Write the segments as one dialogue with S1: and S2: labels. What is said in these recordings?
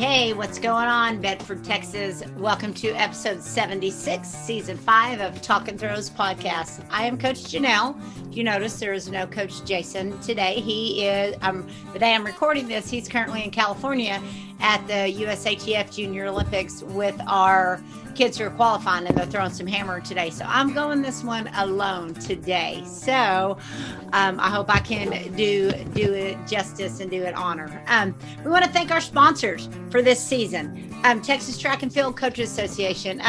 S1: Hey, what's going on, Bedford, Texas? Welcome to episode 76, season 5 of Talk and Throws podcast. I am Coach Janelle. You notice there is no Coach Jason today. He is, the day I'm recording this, he's currently in California at the USATF Junior Olympics with our kids who are qualifying, and they're throwing some hammer today. So I'm going this one alone today. So I hope I can do it justice and do it honor. We want to thank our sponsors for this season. Texas Track and Field Coaches Association.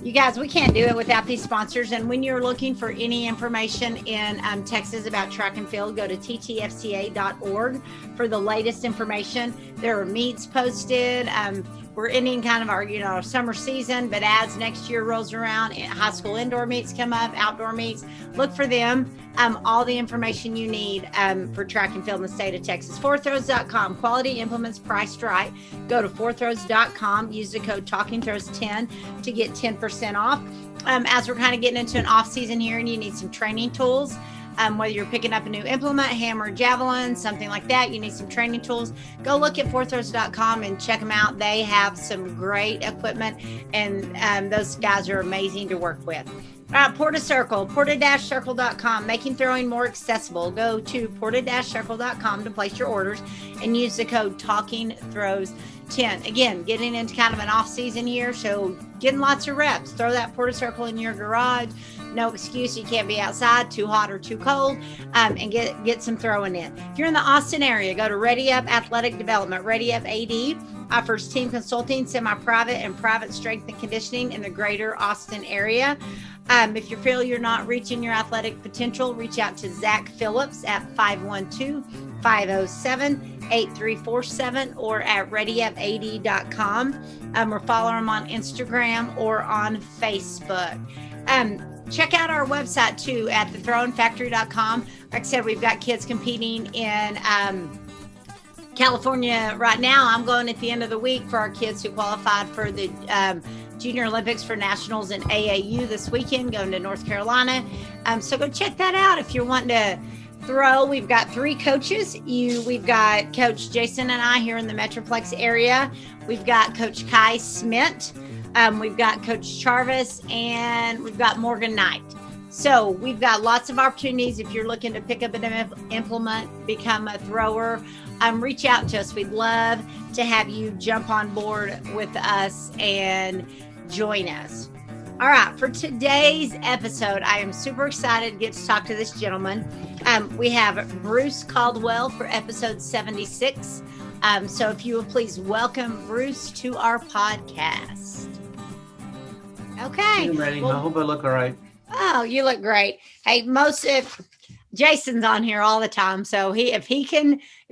S1: You guys, we can't do it without these sponsors. And when you're looking for any information in Texas about track and field, go to ttfca.org for the latest information. There are meets posted. We're ending kind of our, summer season, but as next year rolls around, high school indoor meets come up, outdoor meets, look for them. All the information you need for track and field in the state of Texas. 4throws.com, quality implements priced right. Go to 4throws.com, use the code TalkingThrows10 to get 10% off. As we're kind of getting into an off season here and you need some training tools, whether you're picking up a new implement, hammer, javelin, something like that, you need some training tools, go look at 4throws.com and check them out. They have some great equipment, and those guys are amazing to work with. Porta-Circle, porta-circle.com, making throwing more accessible. Go to porta-circle.com to place your orders and use the code TalkingThrows10. Again, getting into kind of an off-season year, so getting lots of reps. Throw that Porta-Circle in your garage. No excuse you can't be outside, too hot or too cold, and get some throwing in. If you're in the Austin area, go to Ready Up Athletic Development. Ready Up AD offers team consulting, semi-private, and private strength and conditioning in the greater Austin area. If you feel you're not reaching your athletic potential, reach out to Zach Phillips at 512-507-8347 or at readyupad.com, or follow him on Instagram or on Facebook. Check out our website too at thethrowingfactory.com. Like I said, we've got kids competing in California right now. I'm going at the end of the week for our kids who qualified for the Junior Olympics for Nationals in AAU this weekend, going to North Carolina. So go check that out if you're wanting to throw. We've got 3 coaches. We've got Coach Jason and I here in the Metroplex area. We've got Coach Kai Smith. We've got Coach Charvis, and we've got Morgan Knight. So we've got lots of opportunities. If you're looking to pick up an implement, become a thrower, reach out to us. We'd love to have you jump on board with us and join us. All right, for today's episode, I am super excited to get to talk to this gentleman. We have Bruce Caldwell for episode 76. So if you will please welcome Bruce to our podcast. Okay.
S2: I'm ready. Well, I hope I look all right.
S1: Oh, you look great. Hey, Jason's on here all the time. So if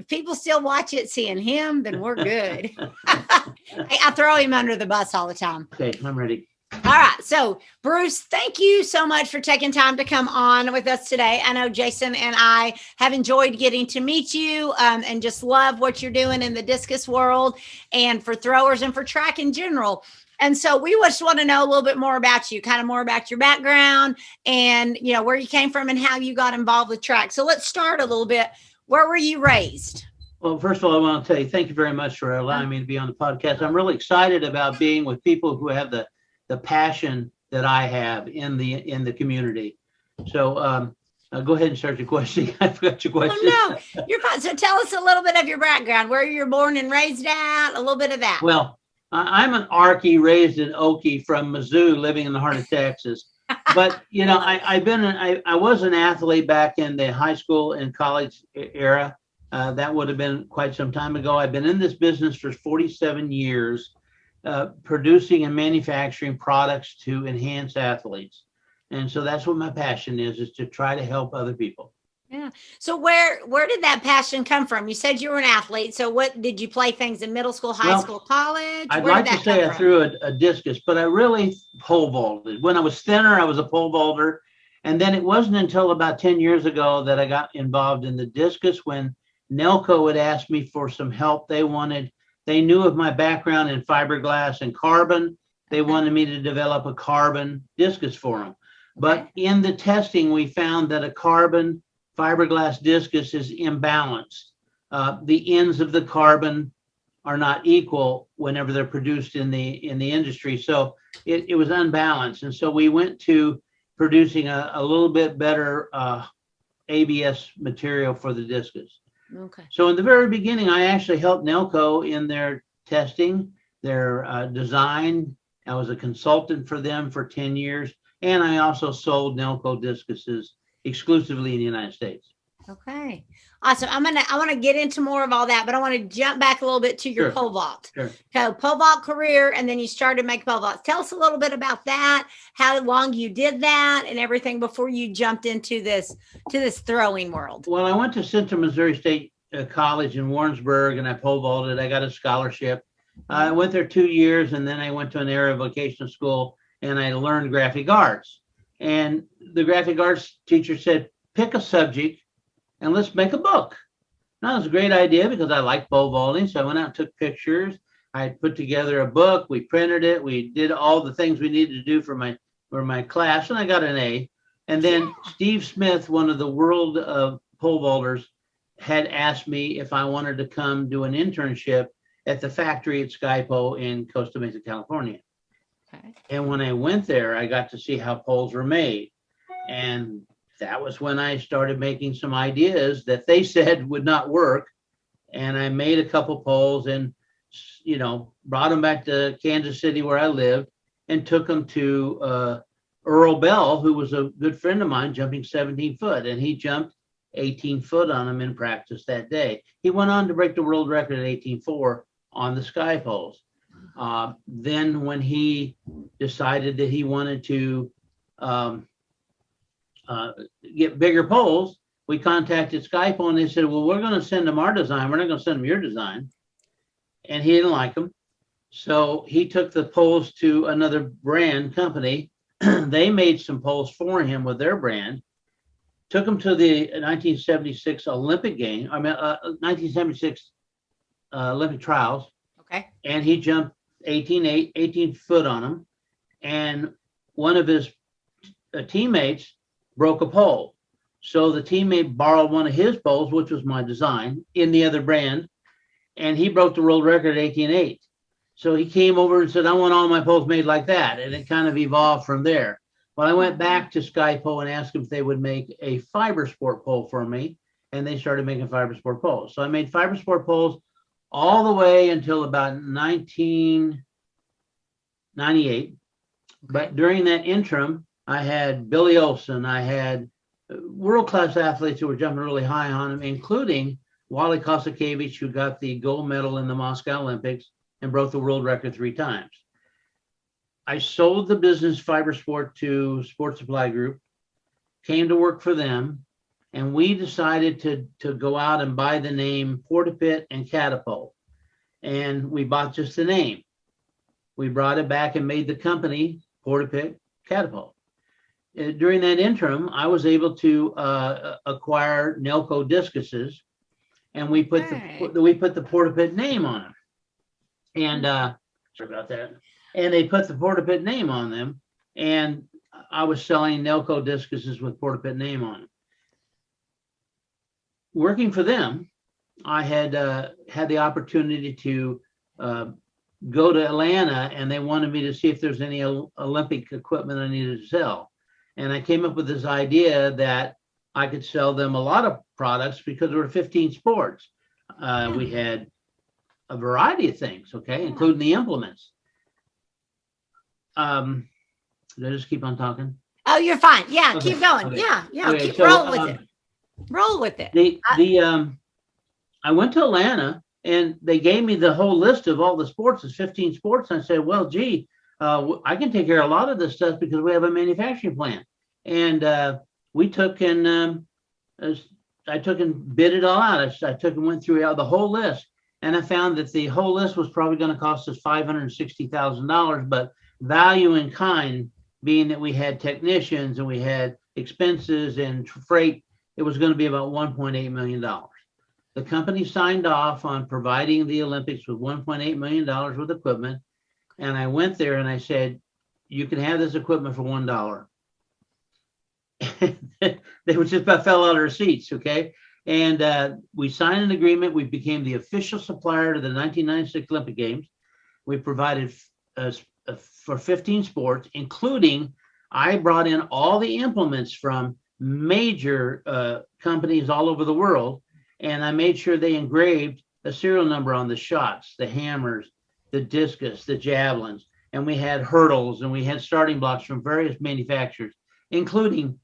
S1: people still watch it seeing him, then we're good. I throw him under the bus all the time.
S2: Okay, I'm ready.
S1: All right. So Bruce, thank you so much for taking time to come on with us today. I know Jason and I have enjoyed getting to meet you and just love what you're doing in the discus world and for throwers and for track in general. And so we just want to know a little bit more about you, kind of more about your background and, where you came from and how you got involved with track. So let's start a little bit. Where were you raised?
S2: Well, first of all, I want to tell you, thank you very much for allowing me to be on the podcast. I'm really excited about being with people who have the passion that I have in the community. So go ahead and start your question. I forgot your question.
S1: Oh, no, you're fine. So tell us a little bit of your background, where you were born and raised at, a little bit of that.
S2: Well, I'm an Arkie raised in Okie from Mizzou, living in the heart of Texas. But, I was an athlete back in the high school and college era. That would have been quite some time ago. I've been in this business for 47 years, producing and manufacturing products to enhance athletes. And so that's what my passion is to try to help other people.
S1: Yeah. So where did that passion come from? You said you were an athlete. So what did you play things in middle school, high school, college?
S2: I'd like to say I threw a discus, but I really pole vaulted. When I was thinner, I was a pole vaulter. And then it wasn't until about 10 years ago that I got involved in the discus when Nelco had asked me for some help. They knew of my background in fiberglass and carbon. They wanted me to develop a carbon discus for them. But in the testing, we found that a carbon fiberglass discus is imbalanced. The ends of the carbon are not equal whenever they're produced in the industry. So it was unbalanced. And so we went to producing a little bit better ABS material for the discus.
S1: Okay.
S2: So in the very beginning, I actually helped Nelco in their testing, their design. I was a consultant for them for 10 years. And I also sold Nelco discuses exclusively in the United States.
S1: Okay. Awesome. I want to get into more of all that, but I want to jump back a little bit to your pole vault.
S2: Sure.
S1: So pole vault career, and then you started making pole vaults. Tell us a little bit about that, how long you did that and everything before you jumped into this throwing world.
S2: Well, I went to Central Missouri State College in Warrensburg and I pole vaulted. I got a scholarship. I went there 2 years and then I went to an area vocational school and I learned graphic arts. And the graphic arts teacher said, pick a subject and let's make a book. Now, that was a great idea because I like pole vaulting. So I went out and took pictures. I put together a book. We printed it. We did all the things we needed to do for my class, and I got an A. And then Steve Smith, one of the world pole vaulters, had asked me if I wanted to come do an internship at the factory at Skypo in Costa Mesa, California.
S1: Okay.
S2: And when I went there, I got to see how poles were made. And that was when I started making some ideas that they said would not work. And I made a couple poles and, brought them back to Kansas City where I lived and took them to Earl Bell, who was a good friend of mine, jumping 17 foot. And he jumped 18 foot on them in practice that day. He went on to break the world record at 18.4 on the sky poles. Then when he decided that he wanted to get bigger poles, we contacted Skypo and they said, well, we're going to send them our design. We're not going to send them your design. And he didn't like them. So he took the poles to another brand company. They made some poles for him with their brand, took them to the 1976 Olympic game, 1976 Olympic trials.
S1: Okay.
S2: And he jumped 18 foot on them. And one of his teammates broke a pole. So the teammate borrowed one of his poles, which was my design, in the other brand, and he broke the world record at 18.8. So he came over and said, I want all my poles made like that. And it kind of evolved from there. Well, I went back to Skypo and asked them if they would make a fiber sport pole for me, and they started making fiber sport poles. So I made fiber sport poles all the way until about 1998. But during that interim, I had Billy Olson. I had world-class athletes who were jumping really high on him, including Wally Kosakevich, who got the gold medal in the Moscow Olympics and broke the world record 3 times. I sold the business Fiber Sport to Sports Supply Group, came to work for them, and we decided to go out and buy the name Portapit and Catapult. And we bought just the name. We brought it back and made the company Portapit Catapult. During that interim, I was able to acquire Nelco discuses, and we put the Portapit name on them. And sorry about that. And they put the Portapit name on them, and I was selling Nelco discuses with Portapit name on them. Working for them, I had had the opportunity to go to Atlanta, and they wanted me to see if there's any Olympic equipment I needed to sell. And I came up with this idea that I could sell them a lot of products because there were 15 sports. We had a variety of things, including the implements. Did I just keep on talking?
S1: Oh, you're fine. Yeah, keep going. Okay. Yeah. Okay, keep roll with it. Roll with it.
S2: I went to Atlanta and they gave me the whole list of all the sports. It's 15 sports. And I said, well, gee, I can take care of a lot of this stuff because we have a manufacturing plant. And we took and I took and bid it all out. I took and went through the whole list, and I found that the whole list was probably going to cost us $560,000, but value in kind, being that we had technicians and we had expenses and freight, it was going to be about $1.8 million. The company signed off on providing the Olympics with $1.8 million with equipment. And I went there and I said, you can have this equipment for $1. They were just about fell out of their seats. Okay. And we signed an agreement. We became the official supplier to the 1996 Olympic Games. We provided for 15 sports, including I brought in all the implements from major companies all over the world, and I made sure they engraved a serial number on the shots, the hammers, the discus, the javelins, and we had hurdles, and we had starting blocks from various manufacturers, including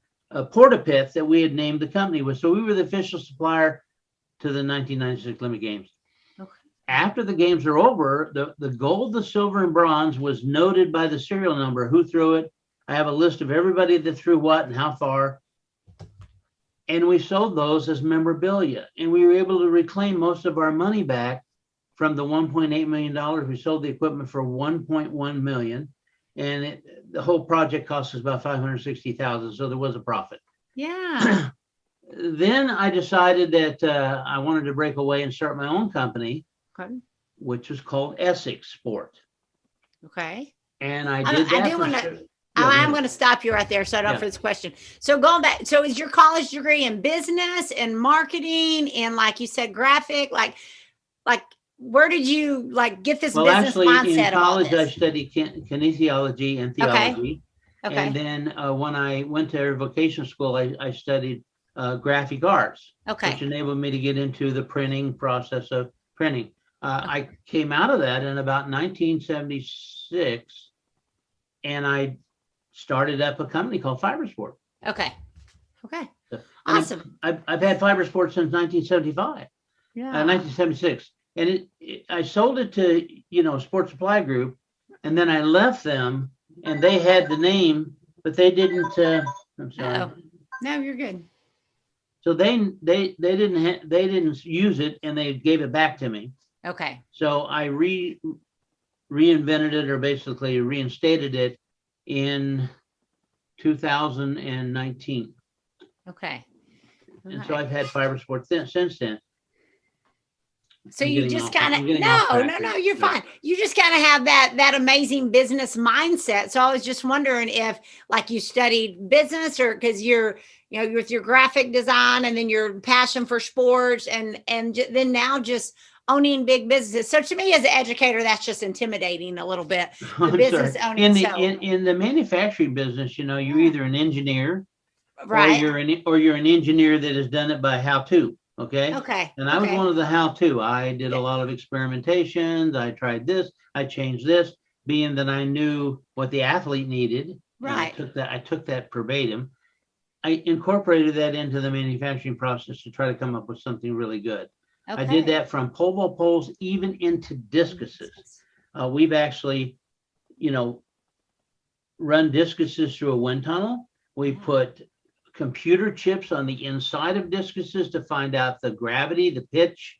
S2: Porta-Pit that we had named the company with. So we were the official supplier to the 1996 Olympic Games.
S1: Okay.
S2: After the games are over, the gold, the silver, and bronze was noted by the serial number, who threw it. I have a list of everybody that threw what and how far. And we sold those as memorabilia. And we were able to reclaim most of our money back from the $1.8 million. We sold the equipment for $1.1 million. And the whole project cost us about $560,000. So there was a profit.
S1: Yeah.
S2: Then I decided that I wanted to break away and start my own company,
S1: Okay.
S2: which was called Essex Sport.
S1: Okay.
S2: And I did that.
S1: I do want to. I'm going to stop you right there so I don't for this question. So going back, so is your college degree in business and marketing and, like you said, graphic? Like where did you get this business mindset?
S2: In college, I studied kinesiology and theology.
S1: Okay.
S2: And then when I went to vocational school, I studied graphic arts, which enabled me to get into the printing process of printing. I came out of that in about 1976, and I started up a company called Fibersport.
S1: Okay. Awesome.
S2: I've had Fibersport since 1975. 1976. And I sold it to, Sports Supply Group, and then I left them, and they had the name, but they didn't. I'm sorry.
S1: Uh-oh. No, you're good.
S2: So they didn't use it, and they gave it back to me.
S1: Okay.
S2: So I reinvented it, or basically reinstated it in 2019.
S1: Okay.
S2: And so I've had Fibersport since then.
S1: So you just kind of no, you're fine. You just kind of have that amazing business mindset. So I was just wondering if, you studied business, or because you're with your graphic design, and then your passion for sports, and then now just owning big businesses. So to me, as an educator, that's just intimidating a little bit. The business owning.
S2: In the manufacturing business, you're either an engineer,
S1: right,
S2: or you're an engineer that has done it by how-to. Okay. And I was one of the how-to. I did a lot of experimentations. I tried this. I changed this, being that I knew what the athlete needed.
S1: Right.
S2: I took that verbatim. I incorporated that into the manufacturing process to try to come up with something really good. Okay. I did that from pole vault poles even into discuses. We've actually, run discuses through a wind tunnel. We put computer chips on the inside of discuses to find out the gravity, the pitch,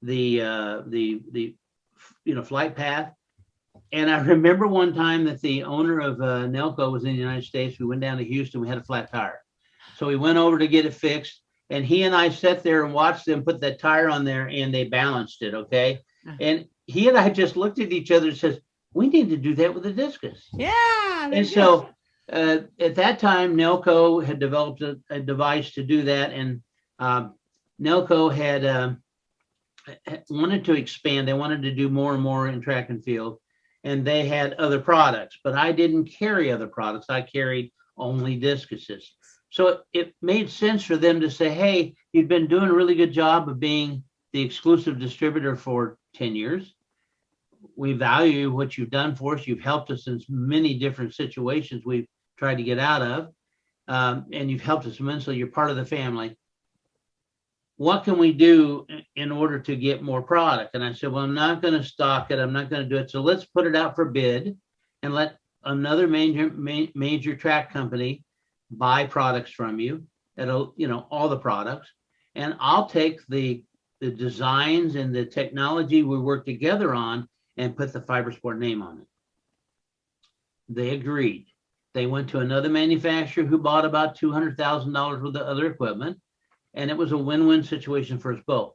S2: the flight path. And I remember one time that the owner of Nelco was in the United States. We went down to Houston. We had a flat tire, so we went over to get it fixed. And he and I sat there and watched them put that tire on there, and they balanced it. Okay, and he and I just looked at each other and says, "We need to do that with a discus."
S1: Yeah,
S2: and so. At that time, Nelco had developed a device to do that, and Nelco had wanted to expand. They wanted to do more and more in track and field, and they had other products, but I didn't carry other products. I carried only discuses. So it made sense for them to say, "Hey, you've been doing a really good job of being the exclusive distributor for 10 years. We value what you've done for us. You've helped us in many different situations we've tried to get out of, and you've helped us immensely. You're part of the family. What can we do in order to get more product?" And I said, "Well, I'm not going to stock it. I'm not going to do it. So let's put it out for bid and let another major track company buy products from you at all the products, and I'll take the designs and the technology we work together on and put the Fibersport name on it." They agreed. They went to another manufacturer who bought about $200,000 worth of other equipment, and it was a win-win situation for us both.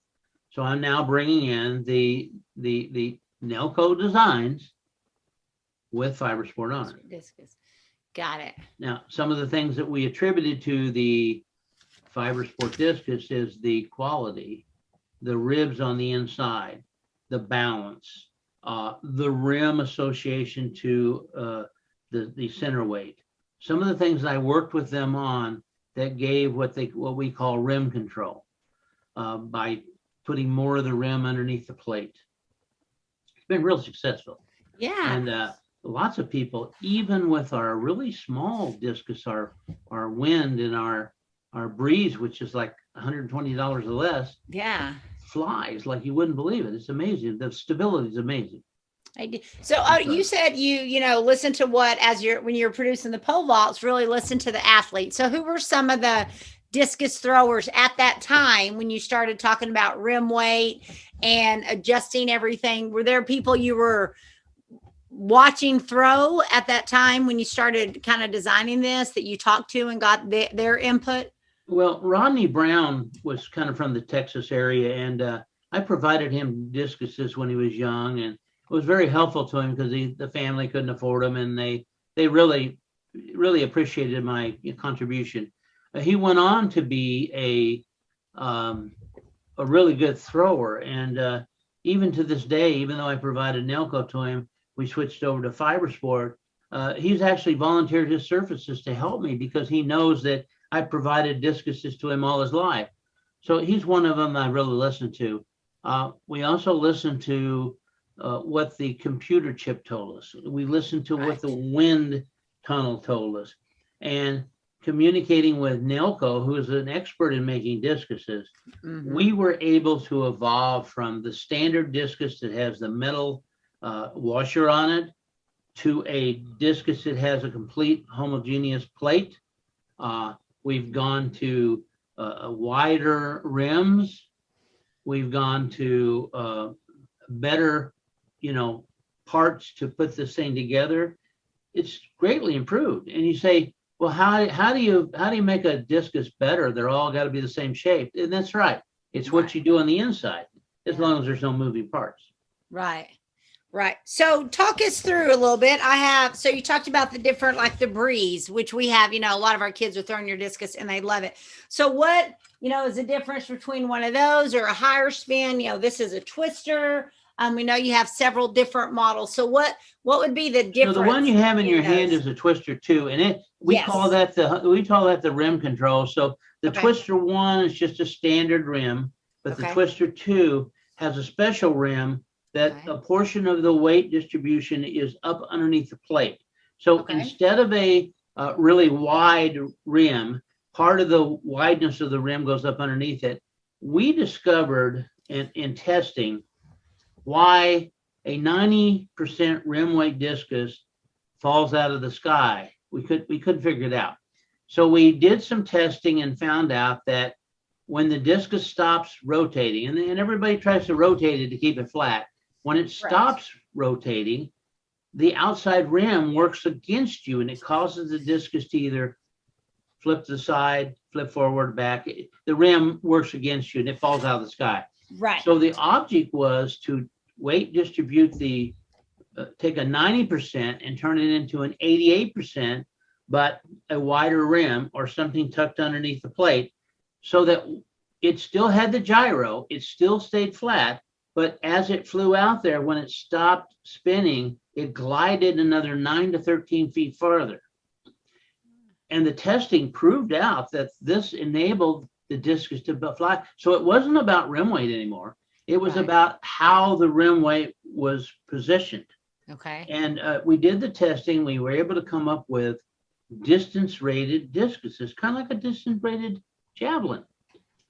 S2: So I'm now bringing in the Nelco designs with Fibersport on it.
S1: Got it.
S2: Now, some of the things that we attributed to the fiber sport discus is the quality, the ribs on the inside, the balance, the rim association to the center weight. Some of the things I worked with them on that gave what we call rim control by putting more of the rim underneath the plate. It's been real successful.
S1: Yeah.
S2: And lots of people, even with our really small discus, our wind and our breeze, which is like $120 or less,
S1: Yeah.
S2: flies like you wouldn't believe it. It's amazing. The stability is amazing.
S1: I do. So you said you listen to what when you're producing the pole vaults, really listen to the athletes. So who were some of the discus throwers at that time when you started talking about rim weight and adjusting everything? Were there people you were watching throw at that time when you started kind of designing this that you talked to and got their input?
S2: Well, Rodney Brown was kind of from the Texas area, and I provided him discuses when he was young, and it was very helpful to him because the family couldn't afford them, and they really appreciated my contribution. He went on to be a really good thrower, and even to this day, even though I provided Nelco to him, we switched over to fiber sport. He's actually volunteered his services to help me because he knows that I provided discuses to him all his life. So he's one of them I really listen to. We also listen to what the computer chip told us. We listened to what the wind tunnel told us. And communicating with Nelco, who is an expert in making discuses, we were able to evolve from the standard discus that has the metal washer on it to a discus that has a complete homogeneous plate. We've gone to wider rims. We've gone to better, parts to put this thing together. It's greatly improved. And you say, well, how do you make a discus better? They're all got to be the same shape. And that's right. It's what you do on the inside, as long as there's no moving parts.
S1: Right. So talk us through a little bit. So you talked about the different, like the breeze, which we have, a lot of our kids are throwing your discus and they love it. So what, is the difference between one of those or a higher spin? This is a twister. We know you have several different models. So what would be the difference?
S2: So the one you have in your hand is a twister 2, and we call that the rim control. So the twister 1 is just a standard rim, but the twister 2 has a special rim that a portion of the weight distribution is up underneath the plate. So instead of a really wide rim, part of the wideness of the rim goes up underneath it. We discovered in testing why a 90% rim weight discus falls out of the sky. We couldn't figure it out. So we did some testing and found out that when the discus stops rotating, and everybody tries to rotate it to keep it flat, when it stops rotating, the outside rim works against you, and it causes the discus to either flip to the side, flip forward, back. The rim works against you, and it falls out of the sky.
S1: Right.
S2: So the object was to weight distribute take a 90% and turn it into an 88%, but a wider rim or something tucked underneath the plate, so that it still had the gyro, it still stayed flat, but as it flew out there, when it stopped spinning, it glided another 9 to 13 feet farther. And the testing proved out that this enabled the discus to fly. So it wasn't about rim weight anymore. It was about how the rim weight was positioned.
S1: Okay.
S2: And we did the testing. We were able to come up with distance-rated discuses, kind of like a distance-rated javelin.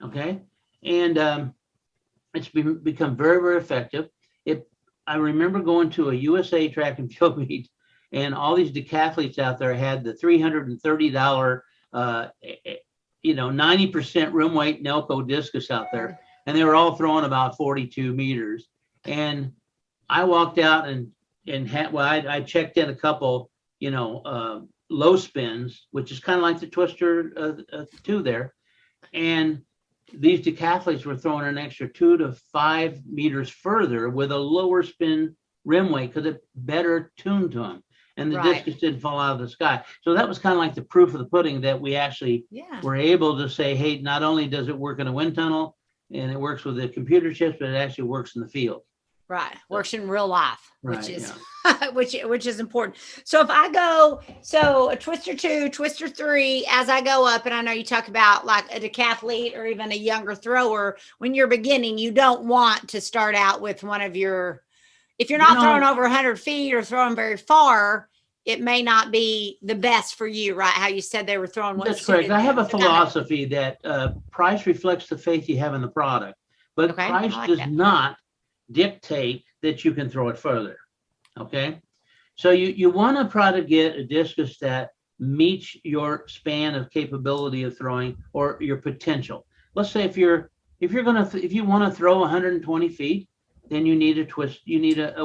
S2: Okay. And it's become very, very effective. I remember going to a USA track and field meet, and all these decathletes out there had the $330, 90% rim weight Nelco discus out there, and they were all throwing about 42 meters. And I walked out I checked in a couple, low spins, which is kind of like the twister 2 there, and these decathletes were throwing an extra 2 to 5 meters further with a lower spin rim weight because it's better tuned to them. and the
S1: Right.
S2: discus didn't fall out of the sky. So that was kind of like the proof of the pudding that we actually
S1: Yeah.
S2: were able to say, hey, not only does it work in a wind tunnel and it works with the computer chips, but it actually works in the field.
S1: Right. Works in real life, which
S2: Right,
S1: is which is important. So if I go, so a twister 2, twister 3, as I go up, and I know you talk about like a decathlete or even a younger thrower, when you're beginning, you don't want to start out with one of your, if you're not throwing over 100 feet or throwing very far, it may not be the best for you, right? How you said they were throwing what
S2: That's correct.
S1: suited
S2: I have
S1: them.
S2: a
S1: So kind of-
S2: philosophy that price reflects the faith you have in the product, but
S1: Okay, I
S2: price
S1: like
S2: does
S1: that.
S2: not dictate that you can throw it further. Okay. So you want to try to get a discus that meets your span of capability of throwing or your potential. Let's say if you want to throw 120 feet, then you need a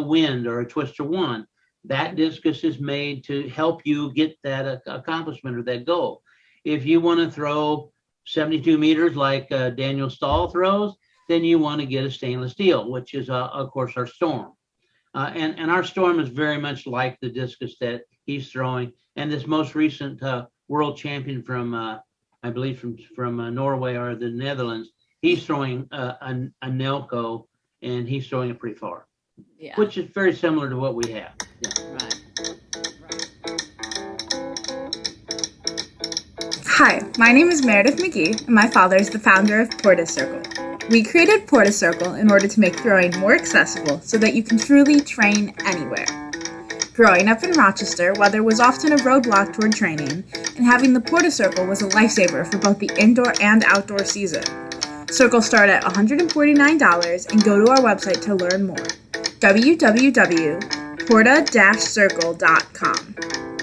S2: wind or a twister 1. That discus is made to help you get that accomplishment or that goal. If you want to throw 72 meters like Daniel Stahl throws, then you want to get a stainless steel, which is of course our Storm. And our Storm is very much like the discus that he's throwing. And this most recent world champion from, I believe from Norway or the Netherlands, he's throwing a Nelco, and he's throwing it pretty far, which is very similar to what we have. Yeah.
S1: Right.
S3: Hi, my name is Meredith McGee, and my father is the founder of Porta Circle. We created Porta Circle in order to make throwing more accessible so that you can truly train anywhere. Growing up in Rochester, weather was often a roadblock toward training, and having the Porta Circle was a lifesaver for both the indoor and outdoor season. Circles start at $149 and go to our website to learn more. www.porta-circle.com.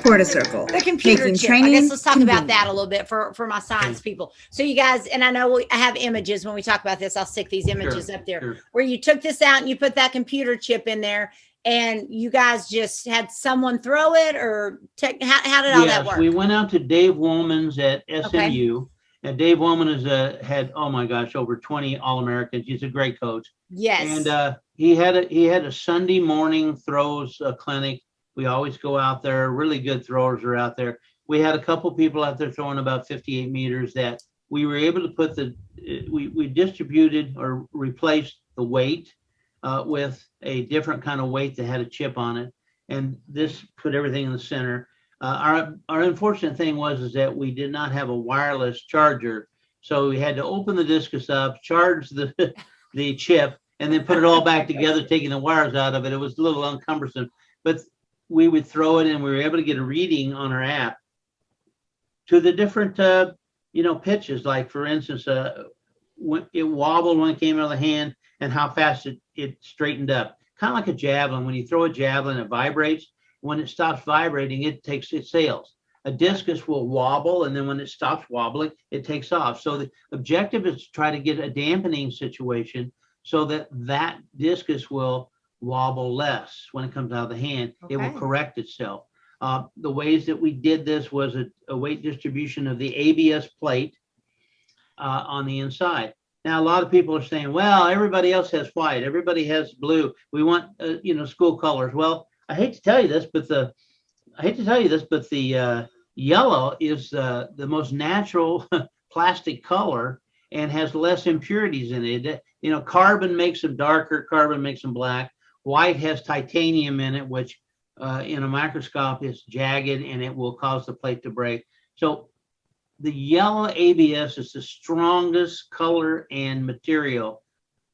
S3: Porta Circle.
S1: The computer
S3: making
S1: chip.
S3: training
S1: I guess let's talk
S3: convenient.
S1: about that a little bit for my science people. So you guys, and I know I have images when we talk about this. I'll stick these images up there where you took this out and you put that computer chip in there, and you guys just had someone throw it, or how did all that work?
S2: We went out to Dave Woolman's at SMU, and Dave Woolman had, oh my gosh, over 20 All-Americans. He's a great coach.
S1: Yes.
S2: And he had a Sunday morning throws clinic. We always go out there. Really good throwers are out there. We had a couple people out there throwing about 58 meters that we were able to put we distributed or replaced the weight with a different kind of weight that had a chip on it. And this put everything in the center. Our unfortunate thing is that we did not have a wireless charger. So we had to open the discus up, charge the chip, and then put it all back together, taking the wires out of it. It was a little uncumbersome, but we would throw it, and we were able to get a reading on our app to the different, pitches. Like for instance, when it wobbled when it came out of the hand, and how fast it straightened up. Kind of like a javelin. When you throw a javelin, it vibrates. When it stops vibrating, it sails. A discus will wobble, and then when it stops wobbling, it takes off. So the objective is to try to get a dampening situation so that discus will wobble less when it comes out of the hand. It will correct itself. The ways that we did this was a weight distribution of the ABS plate on the inside. Now, a lot of people are saying, well, everybody else has white, everybody has blue. We want, school colors. Well, I hate to tell you this, but the yellow is the most natural plastic color and has less impurities in it. Carbon makes them darker, carbon makes them black. White has titanium in it, which in a microscope is jagged and it will cause the plate to break. So the yellow ABS is the strongest color and material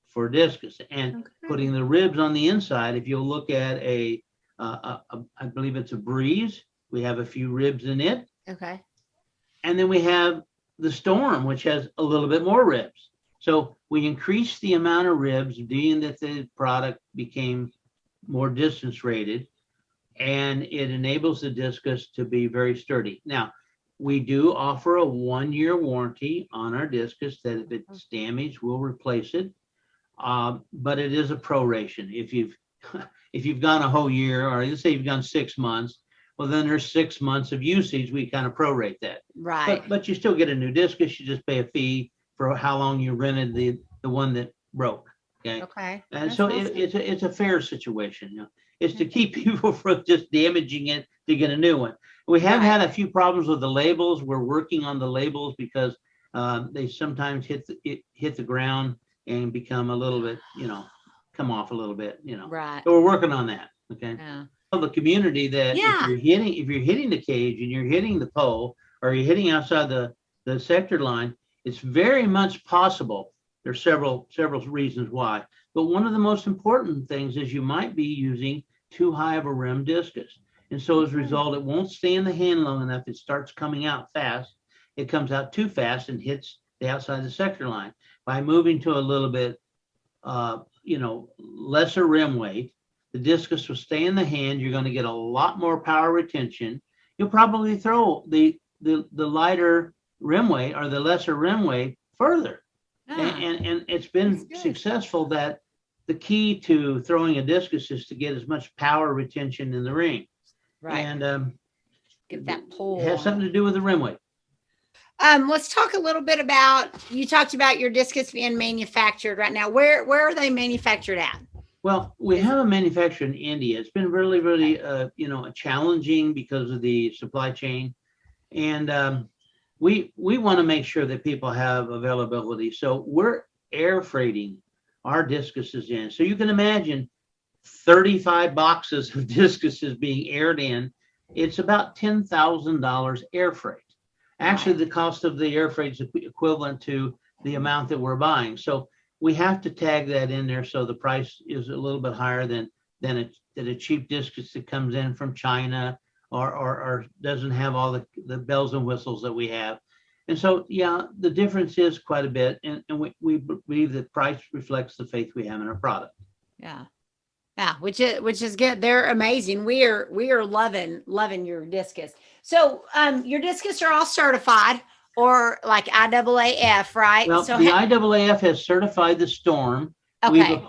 S2: for discus. And putting the ribs on the inside, if you look at I believe it's a Breeze, we have a few ribs in it.
S1: Okay.
S2: And then we have the Storm, which has a little bit more ribs. So we increased the amount of ribs, being that the product became more distance rated, and it enables the discus to be very sturdy. Now, we do offer a 1-year warranty on our discus that if it's damaged, we'll replace it. But it is a proration. If you've gone a whole year, or let's say you've gone 6 months, well, then there's 6 months of usage. We kind of prorate that.
S1: Right.
S2: But you still get a new discus. You just pay a fee for how long you rented the one that broke. Okay.
S1: Okay.
S2: And so it's a fair situation. It's to keep people from just damaging it to get a new one. We have had a few problems with the labels. We're working on the labels because they sometimes hit the ground and become a little bit, come off a little bit,
S1: Right.
S2: So we're working on that. Okay.
S1: Yeah.
S2: Tell the community that
S1: Yeah.
S2: if you're hitting the cage and you're hitting the pole or you're hitting outside the sector line, it's very much possible. There's several reasons why, but one of the most important things is you might be using too high of a rim discus. And so as a result, it won't stay in the hand long enough. It starts coming out fast. It comes out too fast and hits the outside of the sector line. By moving to a little bit, lesser rim weight, the discus will stay in the hand. You're going to get a lot more power retention. You'll probably throw the lighter rim weight or the lesser rim weight further. And it's been successful that the key to throwing a discus is to get as much power retention in the ring.
S1: Right.
S2: And
S1: get that pull.
S2: It has something to do with the rim weight.
S1: Let's talk a little bit about, you talked about your discus being manufactured right now. Where are they manufactured at?
S2: Well, we have a manufacturer in India. It's been really, really, challenging because of the supply chain. And we want to make sure that people have availability. So we're air freighting our discuses in. So you can imagine 35 boxes of discuses being aired in. It's about $10,000 air freight. Actually, the cost of the air freight is equivalent to the amount that we're buying. So we have to tag that in there so the price is a little bit higher than a cheap discus that comes in from China or doesn't have all the bells and whistles that we have. And so, the difference is quite a bit. And we believe that price reflects the faith we have in our product.
S1: Yeah. Yeah, which is good. They're amazing. We are loving your discus. So your discus are all certified or like IAAF, right?
S2: Well,
S1: so
S2: the IAAF has certified the Storm.
S1: Okay.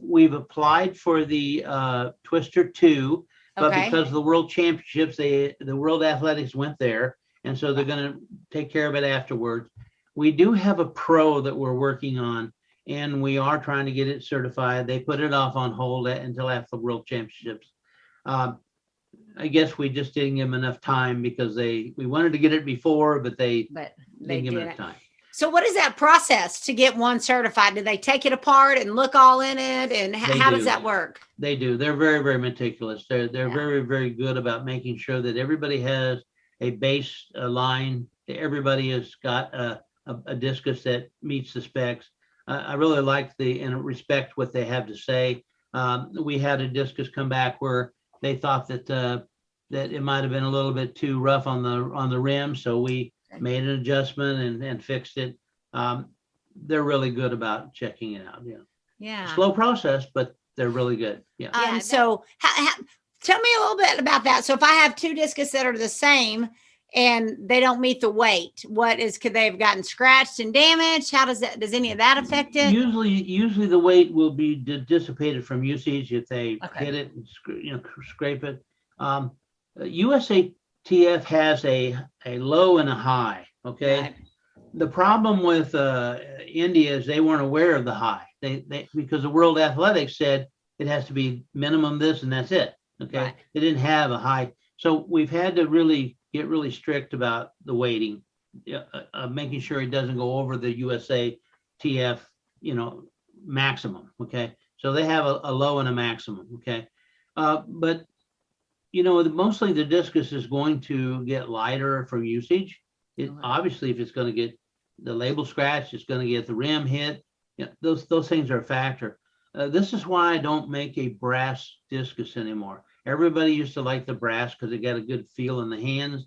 S2: We've applied for the Twister 2, but because of the World Championships, the World Athletics went there, and so they're going to take care of it afterwards. We do have a Pro that we're working on, and we are trying to get it certified. They put it off on hold until after the World Championships. I guess we just didn't give them enough time because we wanted to get it before, but they didn't give enough time.
S1: So what is that process to get one certified? Do they take it apart and look all in it? And how does that work?
S2: They do. They're very, very meticulous. They're very, very good about making sure that everybody has a base line. Everybody has got a discus that meets the specs. I really like and respect what they have to say. We had a discus come back where they thought that it might have been a little bit too rough on the rim, so we made an adjustment and fixed it. They're really good about checking it out.
S1: Yeah.
S2: Slow process, but they're really good. Yeah.
S1: So tell me a little bit about that. So if I have two discus that are the same and they don't meet the weight, could they have gotten scratched and damaged? How does any of that affect it?
S2: Usually the weight will be dissipated from usage if they hit it and scrape it. USATF has a low and a high. Okay. Right. The problem with India is they weren't aware of the high. They because the World Athletics said it has to be minimum this and that's it. Okay. Right. They didn't have a high. So we've had to get really strict about the weighting, making sure it doesn't go over the USATF, maximum. Okay. So they have a low and a maximum. Okay. But mostly the discus is going to get lighter from usage. Obviously, if it's going to get the label scratched, it's going to get the rim hit. Those things are a factor. This is why I don't make a brass discus anymore. Everybody used to like the brass because it got a good feel in the hands.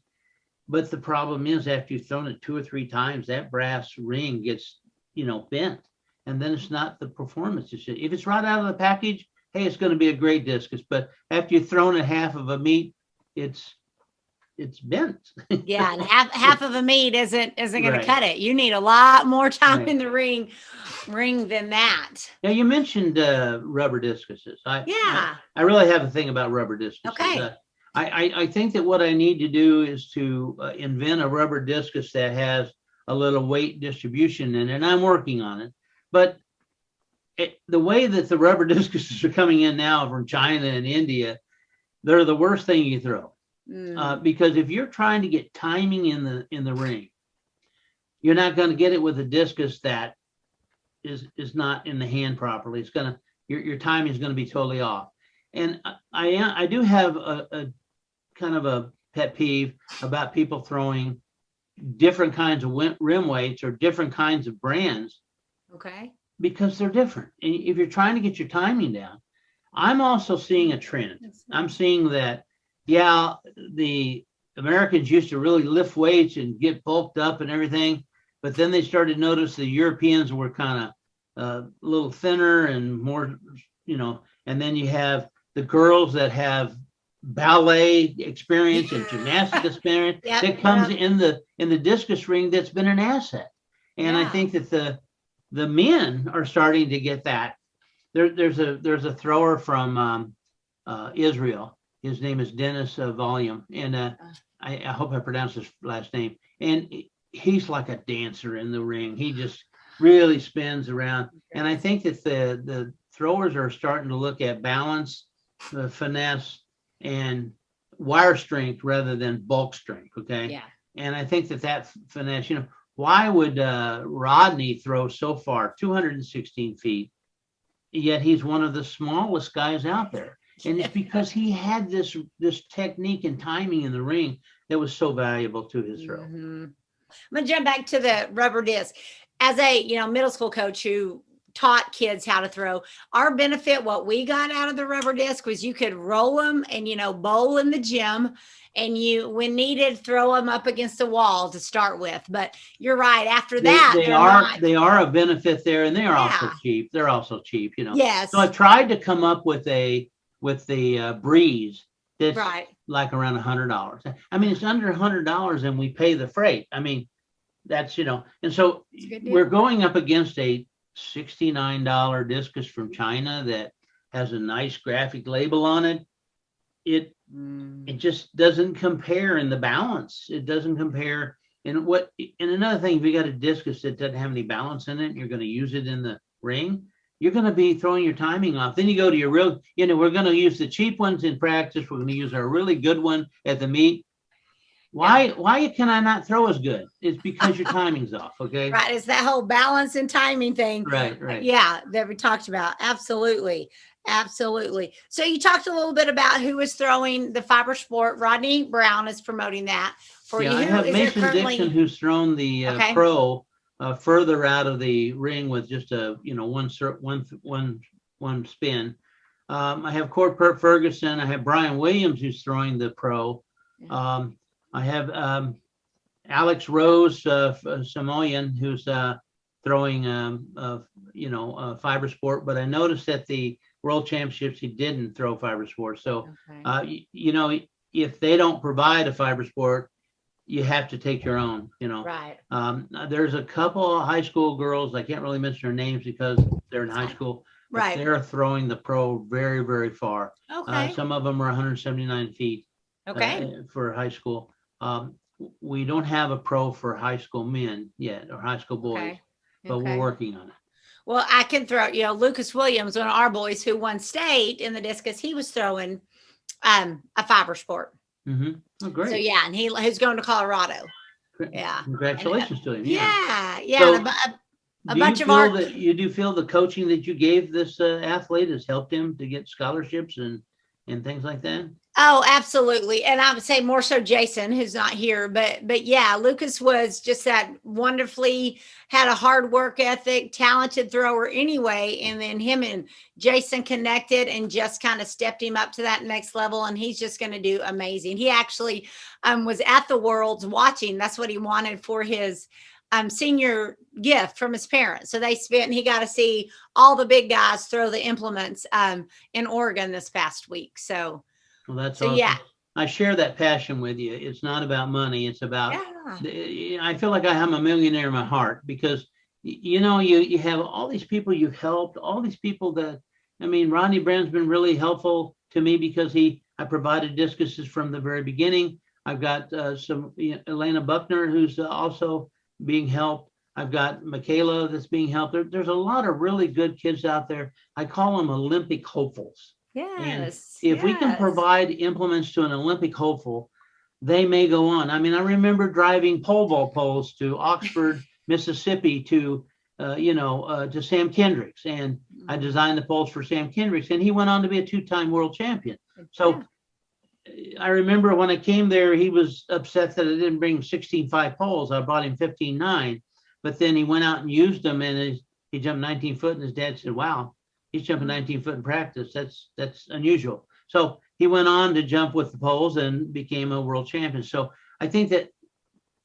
S2: But the problem is after you've thrown it 2 or 3 times, that brass ring gets, bent. And then it's not the performance. If it's right out of the package, hey, it's going to be a great discus. But after you've thrown it half of a meet, it's bent.
S1: Yeah, and half of a meet isn't going to cut it. You need a lot more time in the ring than that.
S2: Yeah, you mentioned rubber discuses. I really have a thing about rubber discuses.
S1: Okay.
S2: I think that what I need to do is to invent a rubber discus that has a little weight distribution in it, and I'm working on it. But the way that the rubber discuses are coming in now from China and India, they're the worst thing you throw. Because if you're trying to get timing in the ring, you're not going to get it with a discus that is not in the hand properly. It's gonna your timing is going to be totally off. And I do have a kind of a pet peeve about people throwing different kinds of rim weights or different kinds of brands.
S1: Okay.
S2: Because they're different. And if you're trying to get your timing down, I'm also seeing a trend. I'm seeing that, yeah, the Americans used to really lift weights and get bulked up and everything, but then they started to notice the Europeans were kind of a little thinner and more, and then you have the girls that have ballet experience and gymnastic experience that comes in the discus ring that's been an asset. And I think that the men are starting to get that. There's a thrower from Israel. His name is Dennis Volume, and I hope I pronounced his last name. And he's like a dancer in the ring. He just really spins around. And I think that the throwers are starting to look at balance, finesse, and wire strength rather than bulk strength. Okay.
S1: Yeah.
S2: And I think that finesse, why would Rodney throw so far, 216 feet, yet he's one of the smallest guys out there? And it's because he had this technique and timing in the ring that was so valuable to his throw.
S1: Mm-hmm. I'm going to jump back to the rubber disc. As a middle school coach who taught kids how to throw, our benefit, what we got out of the rubber disc was you could roll them and, bowl in the gym, and you, when needed, throw them up against the wall to start with. But you're right. After that,
S2: they are a benefit there, and they are also cheap. They're also cheap,
S1: Yes.
S2: So I tried to come up with the Breeze that's like around $100. I mean, it's under $100, and we pay the freight. I mean, that's and so we're going up against a $69 discus from China that has a nice graphic label on it. It just doesn't compare in the balance. It doesn't compare in what. And another thing, if you got a discus that doesn't have any balance in it, and you're going to use it in the ring, you're going to be throwing your timing off. Then you go to your real. We're going to use the cheap ones in practice. We're going to use our really good one at the meet. Why can I not throw as good? It's because your timing's off. Okay.
S1: Right. It's that whole balance and timing thing.
S2: Right.
S1: Yeah. That we talked about. Absolutely. So you talked a little bit about who is throwing the fiber sport. Rodney Brown is promoting that for you.
S2: I have Mason Dixon, who's thrown the pro further out of the ring with just a one spin. I have Court Ferguson. I have Brian Williams, who's throwing the pro. I have Alex Rose, Samoan, who's throwing fiber sport. But I noticed at the World Championships he didn't throw fiber sport. So if they don't provide a fiber sport, you have to take your own.
S1: Right.
S2: There's a couple of high school girls. I can't really mention their names because they're in high school. Right. They're throwing the pro very, very far.
S1: Okay.
S2: Some of them are 179 feet.
S1: Okay.
S2: For high school. We don't have a pro for high school men yet, or high school boys, but we're working on it.
S1: Well, I can throw, Lucas Williams, one of our boys who won state in the discus, he was throwing a fiber sport.
S2: Mm-hmm. Oh, great.
S1: So and he's going to Colorado. Yeah.
S2: Congratulations to him.
S1: Yeah.
S2: So,
S1: a bunch of our.
S2: You do feel the coaching that you gave this athlete has helped him to get scholarships and things like that?
S1: Oh, absolutely. And I would say more so Jason, who's not here, but yeah, Lucas was just that wonderfully had a hard work ethic, talented thrower anyway. And then him and Jason connected and just kind of stepped him up to that next level. And he's just going to do amazing. He actually was at the Worlds watching. That's what he wanted for his senior gift from his parents. So he got to see all the big guys throw the implements in Oregon this past week. So,
S2: well, that's awesome. Yeah. I share that passion with you. It's not about money. It's about, I feel like I am a millionaire in my heart because, you have all these people you've helped, all these people Rodney Brown's been really helpful to me because I provided discuses from the very beginning. I've got Elena Buckner, who's also being helped. I've got Michaela that's being helped. There's a lot of really good kids out there. I call them Olympic hopefuls. And
S1: Yes.
S2: if we can
S1: Yes.
S2: provide implements to an Olympic hopeful, they may go on. I mean, I remember driving pole vault poles to Oxford, Mississippi to Sam Kendricks, and I designed the poles for Sam Kendricks, and he went on to be a 2-time world champion. So I remember when I came there, he was upset that I didn't bring 16.5 poles. I brought him 15.9, but then he went out and used them, and he jumped 19 foot, and his dad said, "Wow, he's jumping 19 foot in practice. That's unusual." So he went on to jump with the poles and became a world champion. So I think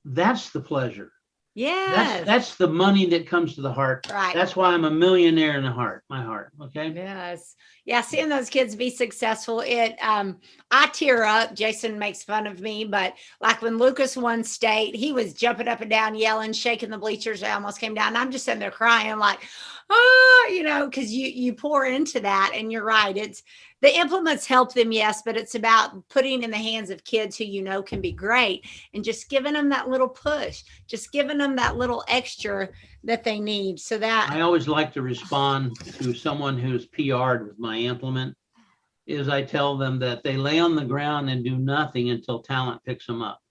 S2: that's the pleasure.
S1: Yes.
S2: That's the money that comes to the heart.
S1: Right.
S2: That's why I'm a millionaire in the heart, my heart. Okay.
S1: Yes. Yeah. Seeing those kids be successful, I tear up. Jason makes fun of me, but like when Lucas won state, he was jumping up and down, yelling, shaking the bleachers. I almost came down. And I'm just sitting there crying like, because you pour into that, and you're right. It's the implements help them, yes, but it's about putting in the hands of kids who can be great, and just giving them that little push, just giving them that little extra that they need. So that
S2: I always like to respond to someone who's PR'd with my implement is I tell them that they lay on the ground and do nothing until talent picks them up.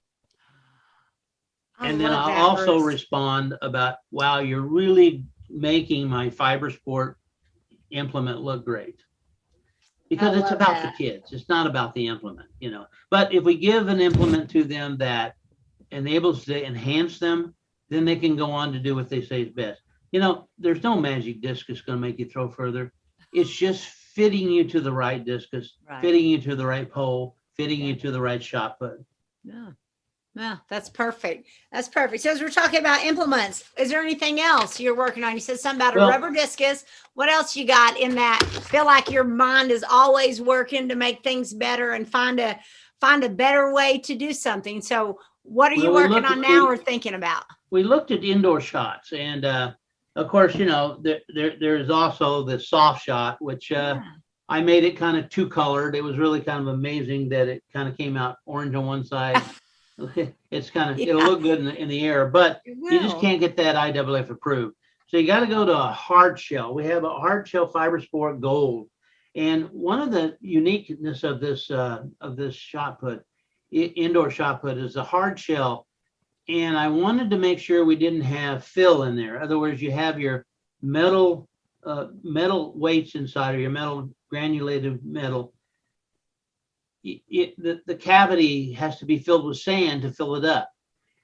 S2: And then I'll also respond about, wow, you're really making my fiber sport implement look great. Because it's about the kids. It's not about the implement, But if we give an implement to them that enables to enhance them, then they can go on to do what they say is best. There's no magic disc that's going to make you throw further. It's just fitting you to the right discus, fitting you to the right pole, fitting you to the right shot put.
S1: Yeah. Yeah, that's perfect. That's perfect. So as we're talking about implements, is there anything else you're working on? You said something about a rubber discus. What else you got in that? Feel like your mind is always working to make things better and find a better way to do something. So what are you working on now or thinking about?
S2: We looked at indoor shots, and of course, there's also the soft shot, which I made it kind of 2-colored. It was really kind of amazing that it kind of came out orange on one side. It's kind of, it'll look good in the air, but you just can't get that IAAF approved. So you got to go to a hard shell. We have a hard shell fiber sport gold. And one of the uniqueness of this shot put, indoor shot put, is a hard shell. And I wanted to make sure we didn't have fill in there. In other words, you have your metal weights inside, or your metal granulated metal. The cavity has to be filled with sand to fill it up.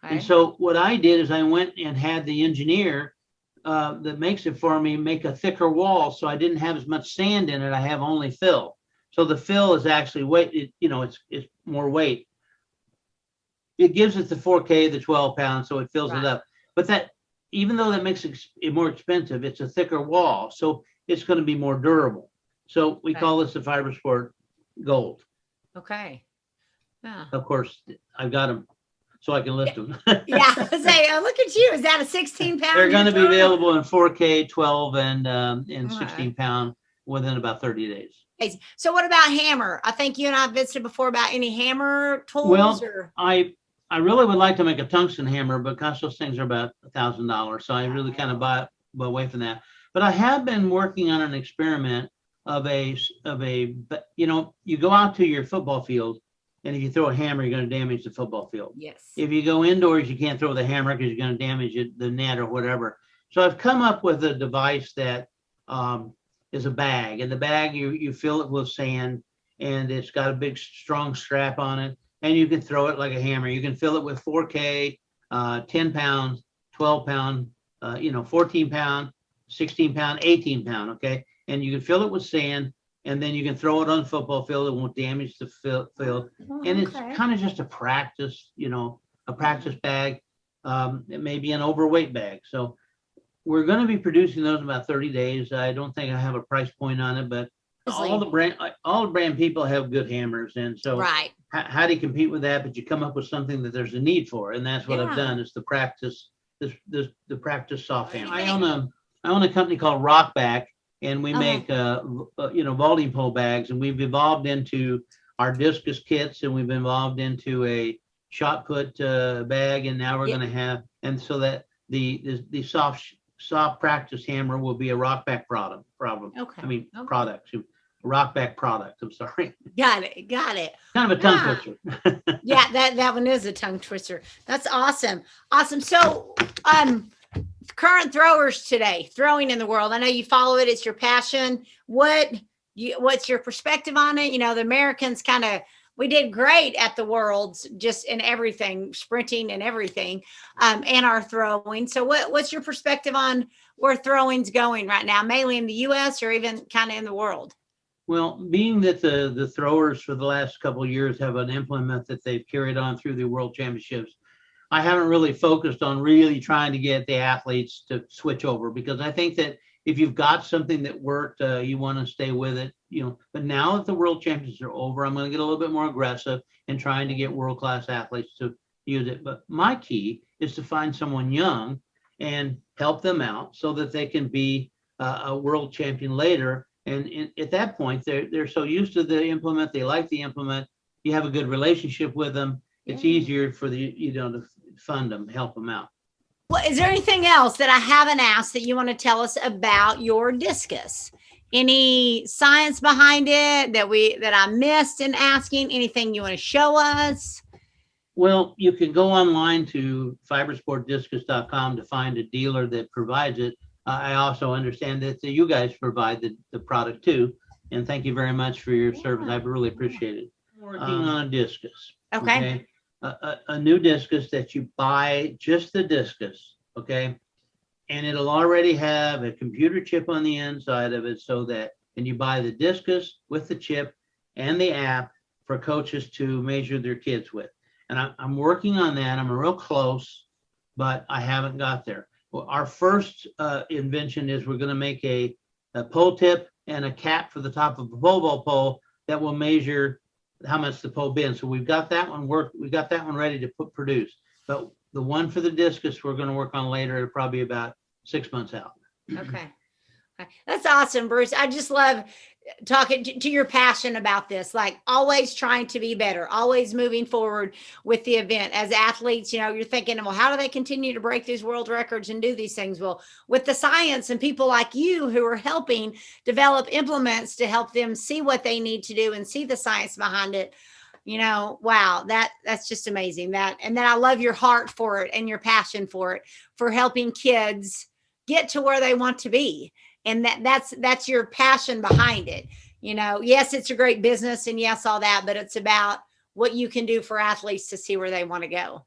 S2: Okay. And so what I did is I went and had the engineer that makes it for me make a thicker wall, so I didn't have as much sand in it. I have only fill. So the fill is actually weight. It's more weight. It gives it the 4K, the 12 pounds, so it fills it up. But that, even though that makes it more expensive, it's a thicker wall, so it's going to be more durable. So we call this the Fiber Sport Gold.
S1: Okay. Yeah.
S2: Of course, I've got them so I can lift them.
S1: Yeah. Say, look at you. Is that a 16-pound?
S2: They're going to be available in 4K, 12, and 16 pound within about 30 days.
S1: So what about hammer? I think you and I visited before about any hammer tools.
S2: Well, I really would like to make a tungsten hammer, but gosh, those things are about $1,000. So I really kind of buy away from that. But I have been working on an experiment of a you go out to your football field, and if you throw a hammer, you're going to damage the football field.
S1: Yes.
S2: If you go indoors, you can't throw the hammer because you're going to damage the net or whatever. So I've come up with a device that is a bag, and the bag you fill it with sand, and it's got a big strong strap on it, and you can throw it like a hammer. You can fill it with 4K, 10 pounds, 12 pound, 14 pound, 16 pound, 18 pound. Okay. And you can fill it with sand, and then you can throw it on the football field. It won't damage the field. And it's kind of just a practice, a practice bag. It may be an overweight bag. So we're going to be producing those in about 30 days. I don't think I have a price point on it, but all the brand people have good hammers. And so how do you compete with that? But you come up with something that there's a need for. And that's what I've done, is the practice, the practice soft hammer. I own a company called Rockback. And we make, vaulting pole bags, and we've evolved into our discus kits, and we've evolved into a shot put bag, and now we're going to have, and so that the soft practice hammer will be a rockback product.
S1: Okay.
S2: Product. A rockback product. I'm sorry.
S1: Got it.
S2: Kind of a tongue twister.
S1: Yeah, that one is a tongue twister. That's awesome. So, current throwers today, throwing in the world. I know you follow it. It's your passion. What's your perspective on it? The Americans we did great at the Worlds, just in everything, sprinting and everything, and our throwing. So what's your perspective on where throwing's going right now, mainly in the U.S. or even kind of in the world?
S2: Well, being that the throwers for the last couple of years have an implement that they've carried on through the World Championships, I haven't really focused on really trying to get the athletes to switch over, because I think that if you've got something that worked, you want to stay with it, But now that the World Championships are over, I'm going to get a little bit more aggressive in trying to get world-class athletes to use it. But my key is to find someone young and help them out so that they can be a world champion later. And at that point, they're so used to the implement, they like the implement. You have a good relationship with them. It's easier for to fund them, help them out.
S1: Well, is there anything else that I haven't asked that you want to tell us about your discus? Any science behind it that I missed in asking? Anything you want to show us?
S2: Well, you can go online to fibersportdiscus.com to find a dealer that provides it. I also understand that you guys provide the product too. And thank you very much for your service. I really appreciate it. Working on a discus.
S1: Okay.
S2: A new discus that you buy, just the discus, okay? And it'll already have a computer chip on the inside of it, and you buy the discus with the chip and the app for coaches to measure their kids with. And I'm working on that. I'm real close, but I haven't got there. Well, our first invention is we're going to make a pole tip and a cap for the top of a pole that will measure how much the pole bends. So we've got that one ready to produce. But the one for the discus we're going to work on later, probably about 6 months out.
S1: Okay. That's awesome, Bruce. I just love talking to your passion about this, like always trying to be better, always moving forward with the event. As athletes, you're thinking, well, how do they continue to break these world records and do these things? Well, with the science and people like you who are helping develop implements to help them see what they need to do and see the science behind it, wow, that's just amazing. And then I love your heart for it and your passion for it, for helping kids get to where they want to be. And that's your passion behind it. Yes, it's a great business, and yes, all that, but it's about what you can do for athletes to see where they want to go.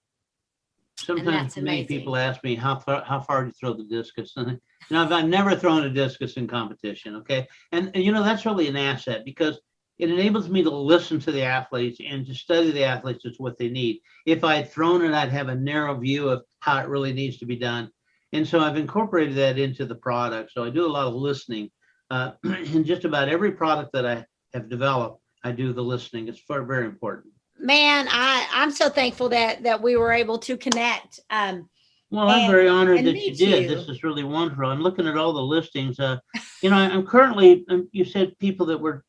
S2: Sometimes many people ask me how far do you throw the discus? And I've never thrown a discus in competition. Okay. And that's really an asset, because it enables me to listen to the athletes and to study the athletes. It's what they need. If I had thrown it, I'd have a narrow view of how it really needs to be done. And so I've incorporated that into the product. So I do a lot of listening. In just about every product that I have developed, I do the listening. It's very, very important.
S1: Man, I'm so thankful that we were able to connect.
S2: Well, I'm very honored that you did. This is really wonderful. I'm looking at all the listings. I'm currently, you said people that we're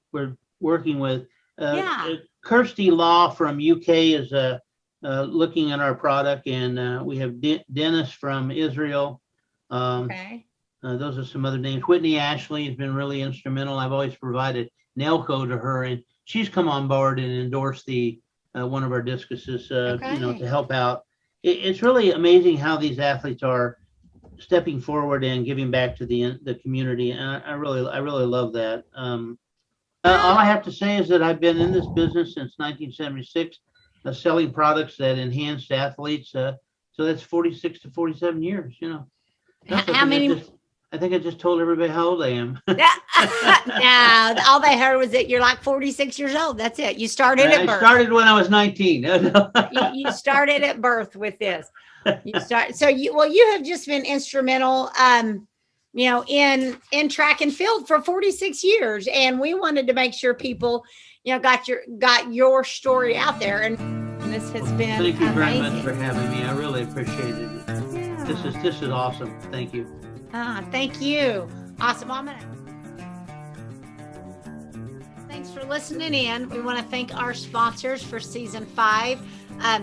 S2: working with. Kirsty Law from UK is looking at our product, and we have Dennis from Israel.
S1: Okay.
S2: Those are some other names. Whitney Ashley has been really instrumental. I've always provided Nelco to her, and she's come on board and endorsed one of our discuses, to help out. It's really amazing how these athletes are stepping forward and giving back to the community, and I really love that. All I have to say is that I've been in this business since 1976. Selling products that enhanced athletes. So that's 46 to 47 years,
S1: How many?
S2: I think I just told everybody how old I am.
S1: Yeah, all they heard was that you're like 46 years old. That's it. You started at birth.
S2: I started when I was 19.
S1: You started at birth with this. You have just been instrumental, in track and field for 46 years. And we wanted to make sure people got your story out there, and this has been
S2: Thank you
S1: amazing.
S2: very much for having me. I really appreciated it.
S1: Yeah.
S2: This is awesome. Thank you.
S1: Thank you. Awesome. Thanks for listening in. We want to thank our sponsors for season 5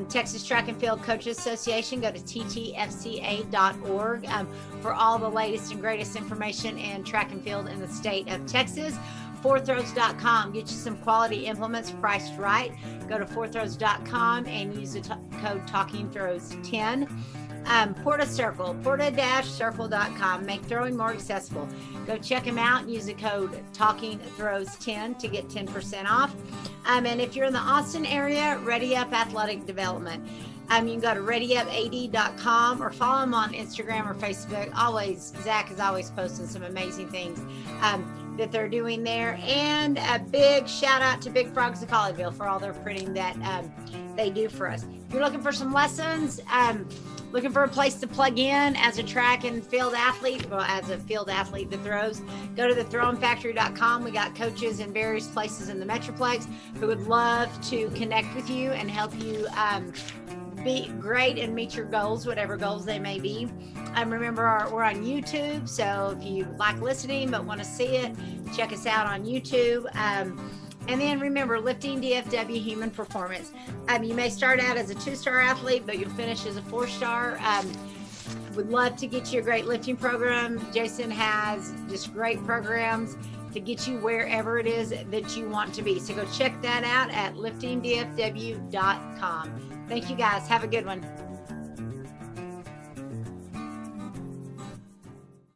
S1: Texas Track and Field Coaches Association, go to ttfca.org for all the latest and greatest information in track and field in the state of Texas. Fourthrows.com, get you some quality implements priced right. Go to fourthrows.com and use the code TalkingThrows10. Porta-Circle.com, make throwing more accessible. Go check them out and use the code TalkingThrows10 to get 10% off. And if you're in the Austin area, Ready Up Athletic Development. You can go to readyupad.com or follow them on Instagram or Facebook. Zach is always posting some amazing things that they're doing there. And a big shout out to Big Frogs of Colleyville for all their printing that they do for us. If you're looking for some lessons, looking for a place to plug in as a track and field athlete, well, as a field athlete that throws, go to thethrowingfactory.com. We got coaches in various places in the Metroplex who would love to connect with you and help you be great and meet your goals, whatever goals they may be. Remember, we're on YouTube, so if you like listening but want to see it, check us out on YouTube. And then remember, lifting DFW Human Performance. You may start out as a 2-star athlete, but you'll finish as a 4-star. Would love to get you a great lifting program. Jason has just great programs to get you wherever it is that you want to be. So go check that out at liftingdfw.com. Thank you guys. Have a good one.